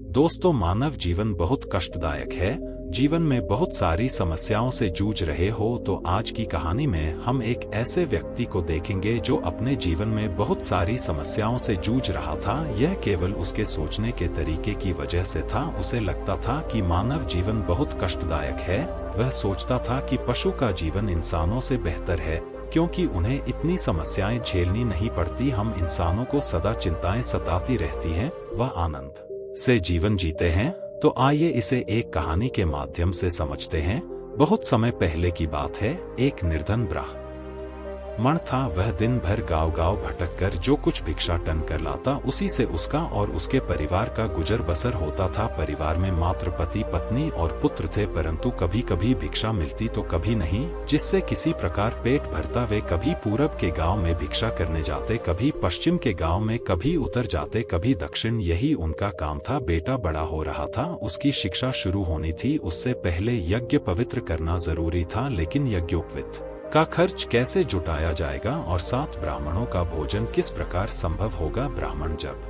दोस्तों, मानव जीवन बहुत कष्टदायक है। जीवन में बहुत सारी समस्याओं से जूझ रहे हो तो आज की कहानी में हम एक ऐसे व्यक्ति को देखेंगे जो अपने जीवन में बहुत सारी समस्याओं से जूझ रहा था। यह केवल उसके सोचने के तरीके की वजह से था। उसे लगता था कि मानव जीवन बहुत कष्टदायक है। वह सोचता था कि पशु का जीवन इंसानों से बेहतर है क्योंकि उन्हें इतनी समस्याएं झेलनी नहीं पड़ती। हम इंसानों को सदा चिंताएं सताती रहती हैं, वह आनंद से जीवन जीते हैं। तो आइए इसे एक कहानी के माध्यम से समझते हैं। बहुत समय पहले की बात है। एक निर्धन ब्राह्मण था। वह दिन भर गांव-गांव भटक कर जो कुछ भिक्षाटन कर लाता उसी से उसका और उसके परिवार का गुजर बसर होता था। परिवार में मात्र पति पत्नी और पुत्र थे, परंतु कभी कभी भिक्षा मिलती तो कभी नहीं, जिससे किसी प्रकार पेट भरता। वे कभी पूरब के गांव में भिक्षा करने जाते, कभी पश्चिम के गांव में, कभी उत्तर जाते, कभी दक्षिण। यही उनका काम था। बेटा बड़ा हो रहा था, उसकी शिक्षा शुरू होनी थी। उससे पहले यज्ञ पवित्र करना जरूरी था, लेकिन यज्ञोपवीत का खर्च कैसे जुटाया जाएगा और 7 ब्राह्मणों का भोजन किस प्रकार संभव होगा। ब्राह्मण जब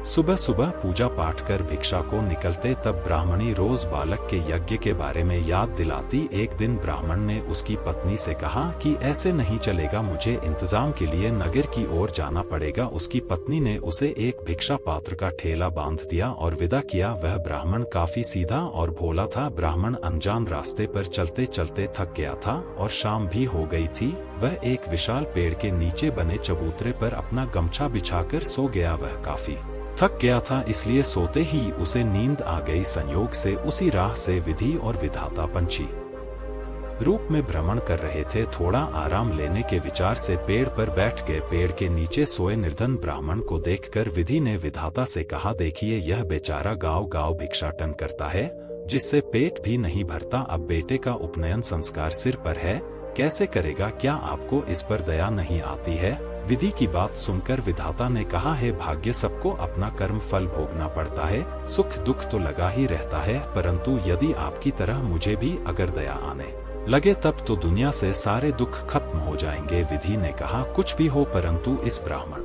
सुबह सुबह पूजा पाठ कर भिक्षा को निकलते तब ब्राह्मणी रोज बालक के यज्ञ के बारे में याद दिलाती। एक दिन ब्राह्मण ने उसकी पत्नी से कहा कि ऐसे नहीं चलेगा, मुझे इंतजाम के लिए नगर की ओर जाना पड़ेगा। उसकी पत्नी ने उसे एक भिक्षा पात्र का ठेला बांध दिया और विदा किया। वह ब्राह्मण काफी सीधा और भोला था। ब्राह्मण अनजान रास्ते पर चलते चलते थक गया था और शाम भी हो गई थी। वह एक विशाल पेड़ के नीचे बने चबूतरे पर अपना गमछा बिछाकर सो गया। वह काफी थक गया था, इसलिए सोते ही उसे नींद आ गई। संयोग से उसी राह से विधि और विधाता पंछी रूप में भ्रमण कर रहे थे। थोड़ा आराम लेने के विचार से पेड़ पर बैठ गए। पेड़ के नीचे सोए निर्धन ब्राह्मण को देखकर विधि ने विधाता से कहा, देखिए यह बेचारा गांव-गांव भिक्षाटन करता है, जिससे पेट भी नहीं भरता। अब बेटे का उपनयन संस्कार सिर पर है, कैसे करेगा? क्या आपको इस पर दया नहीं आती है? विधि की बात सुनकर विधाता ने कहा, है भाग्य, सबको अपना कर्म फल भोगना पड़ता है। सुख दुख तो लगा ही रहता है, परंतु यदि आपकी तरह मुझे भी अगर दया आने लगे तब तो दुनिया से सारे दुख खत्म हो जाएंगे। विधि ने कहा, कुछ भी हो, परंतु इस ब्राह्मण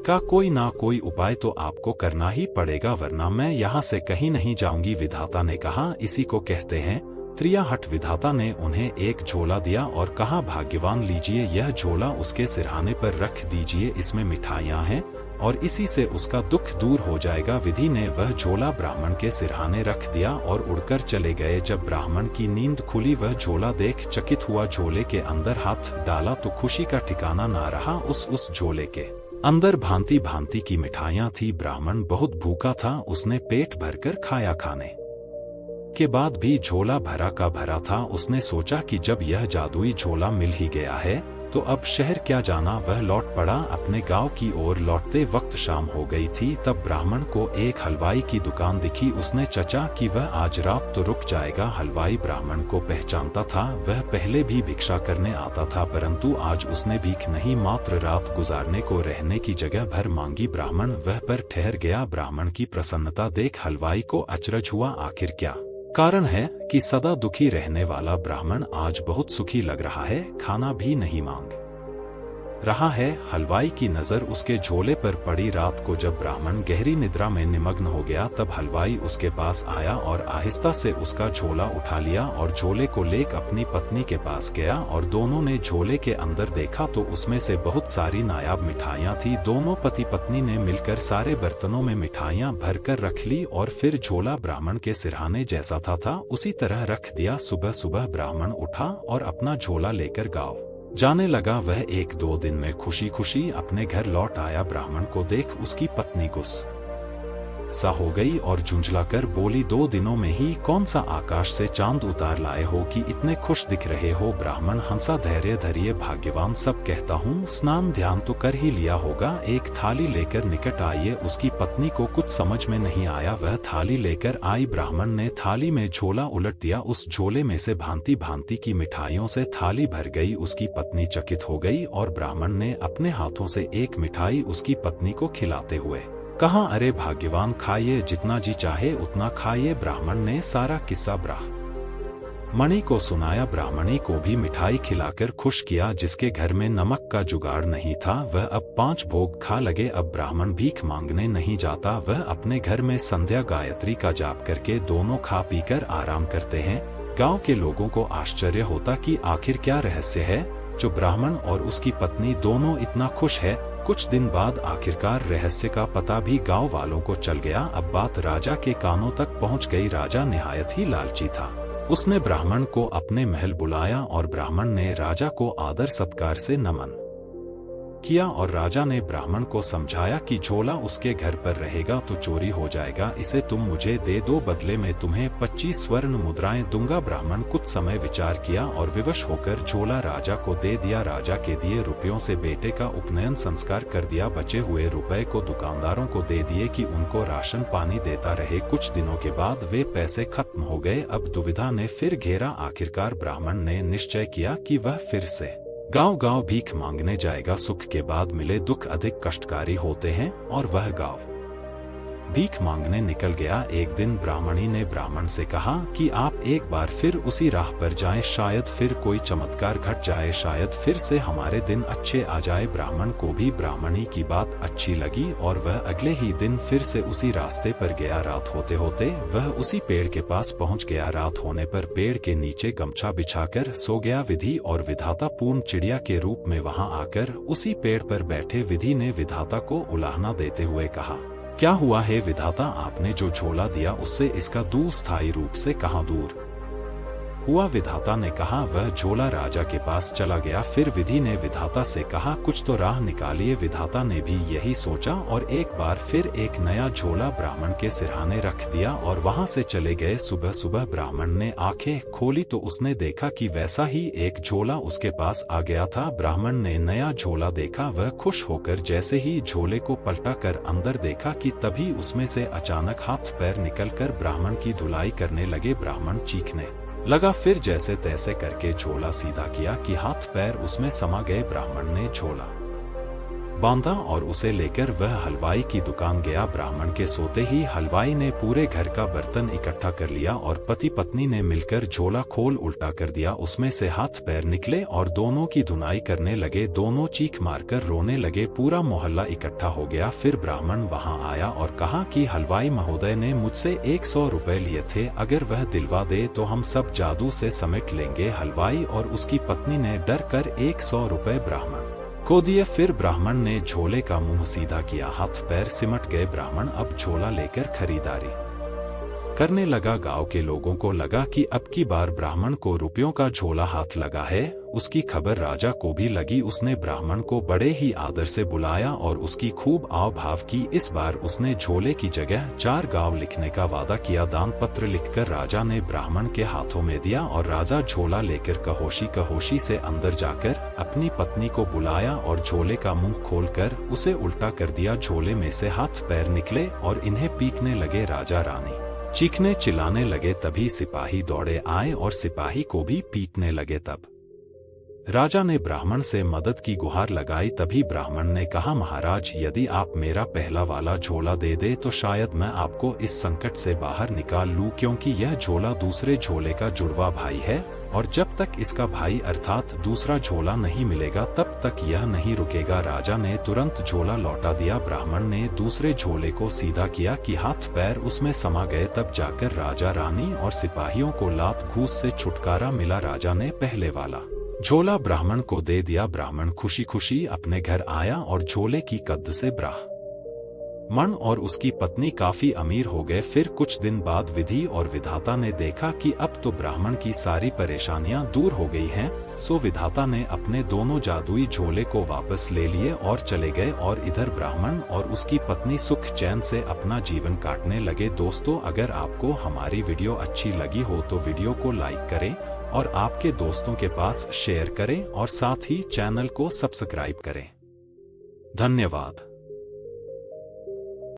का कोई ना कोई उपाय तो आपको करना ही पड़ेगा, वरना मैं यहाँ से कहीं नहीं जाऊंगी। विधाता ने कहा, इसी को कहते हैं त्रियाहट। विधाता ने उन्हें एक झोला दिया और कहा, भाग्यवान लीजिए, यह झोला उसके सिरहाने पर रख दीजिए, इसमें मिठाइयाँ हैं और इसी से उसका दुख दूर हो जाएगा। विधि ने वह झोला ब्राह्मण के सिरहाने रख दिया और उड़कर चले गए। जब ब्राह्मण की नींद खुली वह झोला देख चकित हुआ। झोले के अंदर हाथ डाला तो खुशी का ठिकाना ना रहा। उस झोले के अंदर भांति भांति की मिठाइयाँ थी। ब्राह्मण बहुत भूखा था, उसने पेट भरकर खाया। खाने के बाद भी झोला भरा का भरा था। उसने सोचा कि जब यह जादुई झोला मिल ही गया है तो अब शहर क्या जाना। वह लौट पड़ा अपने गांव की ओर। लौटते वक्त शाम हो गई थी। तब ब्राह्मण को एक हलवाई की दुकान दिखी। उसने चचा कि वह आज रात तो रुक जाएगा। हलवाई ब्राह्मण को पहचानता था। वह पहले भी भिक्षा करने आता था, परंतु आज उसने भीख नहीं, मात्र रात गुजारने को रहने की जगह भर मांगी। ब्राह्मण वह पर ठहर गया। ब्राह्मण की प्रसन्नता देख हलवाई को अचरज हुआ। आखिर क्या कारण है कि सदा दुखी रहने वाला ब्राह्मण आज बहुत सुखी लग रहा है, खाना भी नहीं मांग रहा है। हलवाई की नजर उसके झोले पर पड़ी। रात को जब ब्राह्मण गहरी निद्रा में निमग्न हो गया तब हलवाई उसके पास आया और आहिस्ता से उसका झोला उठा लिया और झोले को लेकर अपनी पत्नी के पास गया और दोनों ने झोले के अंदर देखा तो उसमें से बहुत सारी नायाब मिठाइयाँ थी। दोनों पति पत्नी ने मिलकर सारे बर्तनों में मिठाइयाँ भरकर रख ली और फिर झोला ब्राह्मण के सिरहाने जैसा था उसी तरह रख दिया। सुबह सुबह ब्राह्मण उठा और अपना झोला लेकर गाँव जाने लगा। वह 1-2 दिन में खुशी खुशी अपने घर लौट आया। ब्राह्मण को देख उसकी पत्नी गुस्सा हो गई और झुंझलाकर बोली, 2 दिनों में ही कौन सा आकाश से चांद उतार लाए हो कि इतने खुश दिख रहे हो? ब्राह्मण हंसा, धैर्य धरिए, भाग्यवान सब कहता हूँ, स्नान ध्यान तो कर ही लिया होगा। एक थाली लेकर निकट आइए। उसकी पत्नी को कुछ समझ में नहीं आया। वह थाली लेकर आई। ब्राह्मण ने थाली में झोला उलट दिया। उस झोले में से भांति भांति की मिठाइयों से थाली भर गई। उसकी पत्नी चकित हो गई और ब्राह्मण ने अपने हाथों से एक मिठाई उसकी पत्नी को खिलाते हुए कहा, अरे भाग्यवान, खाइए, जितना जी चाहे उतना खाइए। ब्राह्मण ने सारा किस्सा मणि को सुनाया। ब्राह्मणी को भी मिठाई खिलाकर खुश किया। जिसके घर में नमक का जुगाड़ नहीं था वह अब 5 भोग खा लगे। अब ब्राह्मण भीख मांगने नहीं जाता, वह अपने घर में संध्या गायत्री का जाप करके दोनों खा पीकर आराम करते हैं। गांव के लोगों को आश्चर्य होता कि आखिर क्या रहस्य है जो ब्राह्मण और उसकी पत्नी दोनों इतना खुश है। कुछ दिन बाद आखिरकार रहस्य का पता भी गांव वालों को चल गया। अब बात राजा के कानों तक पहुंच गई। राजा निहायत ही लालची था। उसने ब्राह्मण को अपने महल बुलाया और ब्राह्मण ने राजा को आदर सत्कार से नमन किया। और राजा ने ब्राह्मण को समझाया कि झोला उसके घर पर रहेगा तो चोरी हो जाएगा, इसे तुम मुझे दे दो, बदले में तुम्हें 25 स्वर्ण मुद्राएं दूंगा। ब्राह्मण कुछ समय विचार किया और विवश होकर झोला राजा को दे दिया। राजा के दिए रुपयों से बेटे का उपनयन संस्कार कर दिया। बचे हुए रुपए को दुकानदारों को दे दिए कि उनको राशन पानी देता रहे। कुछ दिनों के बाद वे पैसे खत्म हो गए। अब दुविधा ने फिर घेरा। आखिरकार ब्राह्मण ने निश्चय किया कि वह फिर से गांव-गांव भीख मांगने जाएगा। सुख के बाद मिले दुख अधिक कष्टकारी होते हैं और वह गांव भीख मांगने निकल गया। एक दिन ब्राह्मणी ने ब्राह्मण से कहा कि आप एक बार फिर उसी राह पर जाएं, शायद फिर कोई चमत्कार घट जाए, शायद फिर से हमारे दिन अच्छे आ जाए। ब्राह्मण को भी ब्राह्मणी की बात अच्छी लगी और वह अगले ही दिन फिर से उसी रास्ते पर गया। रात होते होते वह उसी पेड़ के पास पहुंच गया। रात होने पर पेड़ के नीचे गमछा बिछाकर सो गया। विधि और विधाता पूर्ण चिड़िया के रूप में वहां आकर उसी पेड़ पर बैठे। विधि ने विधाता को उलाहना देते हुए कहा, क्या हुआ है विधाता, आपने जो झोला दिया उससे इसका दूर स्थायी रूप से कहाँ दूर हुआ। विधाता ने कहा, वह झोला राजा के पास चला गया। फिर विधि ने विधाता से कहा, कुछ तो राह निकालिए। विधाता ने भी यही सोचा और एक बार फिर एक नया झोला ब्राह्मण के सिरहाने रख दिया और वहां से चले गए। सुबह सुबह ब्राह्मण ने आंखें खोली तो उसने देखा कि वैसा ही एक झोला उसके पास आ गया था। ब्राह्मण ने नया झोला देखा, वह खुश होकर जैसे ही झोले को पलटा कर अंदर देखा कि तभी उसमें से अचानक हाथ पैर निकलकर ब्राह्मण की धुलाई करने लगे। ब्राह्मण चीखने लगा। फिर जैसे तैसे करके झोला सीधा किया कि हाथ पैर उसमें समा गए। ब्राह्मण ने झोला बांधा और उसे लेकर वह हलवाई की दुकान गया। ब्राह्मण के सोते ही हलवाई ने पूरे घर का बर्तन इकट्ठा कर लिया और पति पत्नी ने मिलकर झोला खोल उल्टा कर दिया। उसमें से हाथ पैर निकले और दोनों की धुनाई करने लगे। दोनों चीख मारकर रोने लगे। पूरा मोहल्ला इकट्ठा हो गया। फिर ब्राह्मण वहां आया और कहा कि हलवाई महोदय ने मुझसे 100 रुपए लिए थे, अगर वह दिलवा दे तो हम सब जादू से समेट लेंगे। हलवाई और उसकी पत्नी ने डर कर 100 रुपए ब्राह्मण को दिए। फिर ब्राह्मण ने झोले का मुंह सीधा किया, हाथ पैर सिमट गए। ब्राह्मण अब झोला लेकर खरीदारी करने लगा। गांव के लोगों को लगा कि अब की बार ब्राह्मण को रुपयों का झोला हाथ लगा है। उसकी खबर राजा को भी लगी। उसने ब्राह्मण को बड़े ही आदर से बुलाया और उसकी खूब आव भाव की। इस बार उसने झोले की जगह 4 गांव लिखने का वादा किया। दान पत्र लिखकर राजा ने ब्राह्मण के हाथों में दिया और राजा झोला लेकर कहोशी से अंदर जाकर अपनी पत्नी को बुलाया और झोले का मुंह खोलकर उसे उल्टा कर दिया। झोले में से हाथ पैर निकले और इन्हें पीटने लगे। राजा रानी चीखने चिल्लाने लगे। तभी सिपाही दौड़े आए और सिपाही को भी पीटने लगे। तब राजा ने ब्राह्मण से मदद की गुहार लगाई। तभी ब्राह्मण ने कहा, महाराज यदि आप मेरा पहला वाला झोला दे दे तो शायद मैं आपको इस संकट से बाहर निकाल लूं, क्योंकि यह झोला दूसरे झोले का जुड़वा भाई है और जब तक इसका भाई अर्थात दूसरा झोला नहीं मिलेगा तब तक यह नहीं रुकेगा। राजा ने तुरंत झोला लौटा दिया। ब्राह्मण ने दूसरे झोले को सीधा किया कि हाथ पैर उसमें समा गए। तब जाकर राजा रानी और सिपाहियों को लात घूस से छुटकारा मिला। राजा ने पहले वाला झोला ब्राह्मण को दे दिया। ब्राह्मण खुशी खुशी अपने घर आया और झोले की कद्द से ब्राह्मण और उसकी पत्नी काफी अमीर हो गए। फिर कुछ दिन बाद विधि और विधाता ने देखा कि अब तो ब्राह्मण की सारी परेशानियां दूर हो गई हैं, सो विधाता ने अपने दोनों जादुई झोले को वापस ले लिए और चले गए। और इधर ब्राह्मण और उसकी पत्नी सुख चैन से अपना जीवन काटने लगे। दोस्तों, अगर आपको हमारी वीडियो अच्छी लगी हो तो वीडियो को लाइक करें और आपके दोस्तों के पास शेयर करें और साथ ही चैनल को सब्सक्राइब करें। धन्यवाद।